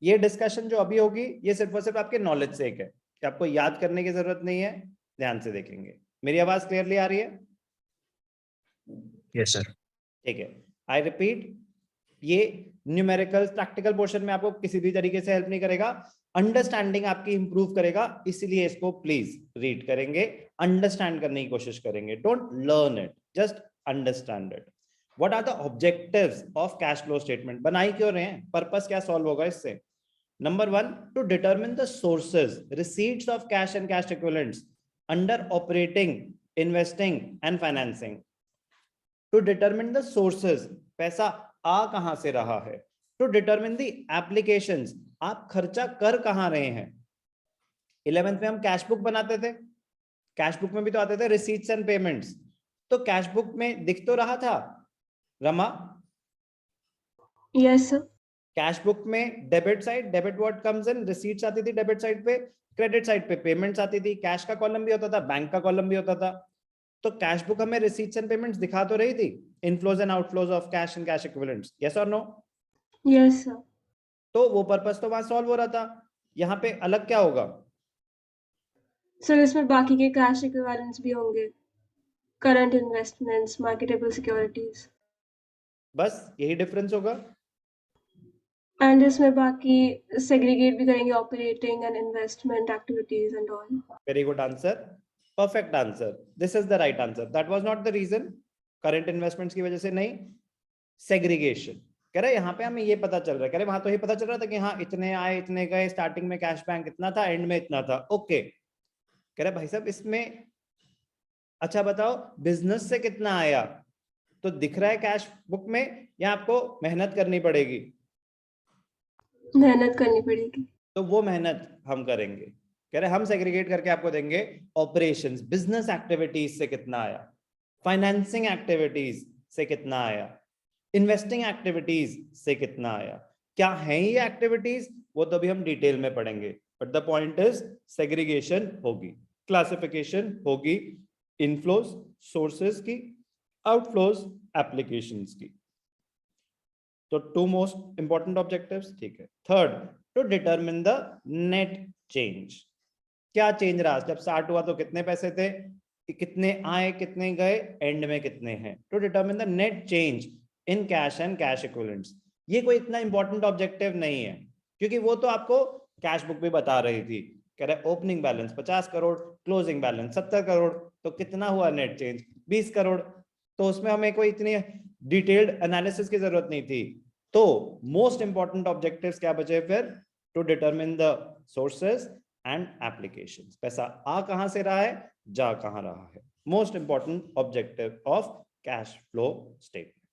ये डिस्कशन जो अभी होगी ये सिर्फ और सिर्फ आपके नॉलेज से एक है, कि आपको याद करने की जरूरत नहीं है, ध्यान से देखेंगे। मेरी आवाज क्लियरली आ रही है? Yes sir. ठीक है, आई रिपीट, ये न्यूमेरिकल प्रैक्टिकल पोर्शन में आपको किसी भी तरीके से हेल्प नहीं करेगा, अंडरस्टैंडिंग आपकी इंप्रूव करेगा, इसलिए इसको प्लीज रीड करेंगे, अंडरस्टैंड करने की कोशिश करेंगे, don't learn it, just understand it. What are the objectives of cash flow statement? बनाई क्यों रहे हैं, पर्पस क्या सॉल्व होगा इससे? Number one, to determine the sources receipts of cash and cash equivalents under operating, investing and financing. To determine the sources, पैसा आ कहां से रहा है। टू डिटरमिन द एप्लीकेशंस, आप खर्चा कर कहां रहे हैं। 11th में हम कैश बुक बनाते थे, कैश बुक में भी तो आते थे रिसीट्स एंड पेमेंट्स, तो कैश बुक में दिख तो रहा था Rama? Yes sir. Cash book में debit side, debit what comes in, receipts आती थी डेबिट साइड पे, क्रेडिट साइड पे पेमेंट्स आती थी, कैश का कॉलम भी होता था, बैंक का कॉलम भी होता था। तो कैश बुक हमें रिसीट्स एंड पेमेंट्स दिखा तो रही थी, inflows and outflows of cash and cash equivalents, yes और नो? Yes sir. तो वो पर्पस तो वहां सॉल्व हो रहा था, यहाँ पे अलग क्या होगा? सर इसमें बाकी के कैश इक्विवेलेंट्स भी होंगे, करंट इन्वेस्टमेंट्स, मार्केटेबल सिक्योरिटीज, बस यही डिफरेंस होगा। एंड इसमें बाकी सेग्रीगेट भी करेंगे operating and investment activities and all. Very good answer, perfect answer, this is the right answer, that was not the reason, current investments की वजह से नहीं, सेग्रीगेशन। कह रहे यहाँ पे हमें ये पता चल रहा है, कह रहे वहां तो ये पता चल रहा था कि हाँ इतने आए इतने गए, स्टार्टिंग में कैश बैंक इतना था, एंड में इतना था, ओके। कह रहे भाई साहब इसमें अच्छा बताओ बिजनेस से कितना आया, तो दिख रहा है कैश बुक में, या आपको मेहनत करनी पड़ेगी? मेहनत करनी पड़ेगी। तो वो मेहनत हम करेंगे। कह रहे हम सेग्रीगेट करके आपको देंगे, ऑपरेशंस बिजनेस एक्टिविटीज से कितना आया, फाइनेंसिंग एक्टिविटीज से कितना आया, इन्वेस्टिंग एक्टिविटीज से कितना आया। क्या है ये एक्टिविटीज, वो तो भी हम डिटेल में पढ़ेंगे, but the point is segregation होगी, क्लासिफिकेशन होगी, इनफ्लोज सोर्सेज की, आउटफ्लोज एप्लीकेशंस की। तो टू मोस्ट इंपॉर्टेंट ऑब्जेक्टिव्स, ठीक है। Third, to determine the net change, क्या चेंज रहा, जब स्टार्ट हुआ तो कितने पैसे थे, कितने आए कितने गए, एंड में कितने हैं। To determine the net change in cash and cash equivalents, ये कोई इतना इंपॉर्टेंट ऑब्जेक्टिव नहीं है, क्योंकि वो तो आपको कैश बुक भी बता रही थी। कह रहे opening balance 50 crore, closing balance 70 crore, तो कितना हुआ नेट चेंज, 20 करोड़। तो उसमें हमें कोई इतनी डिटेल्ड एनालिसिस की जरूरत नहीं थी। तो मोस्ट इंपॉर्टेंट ऑब्जेक्टिव्स क्या बचे फिर? To determine the sources and applications, पैसा आ कहां से रहा है, जा कहां रहा है, most important objective of cash flow statement.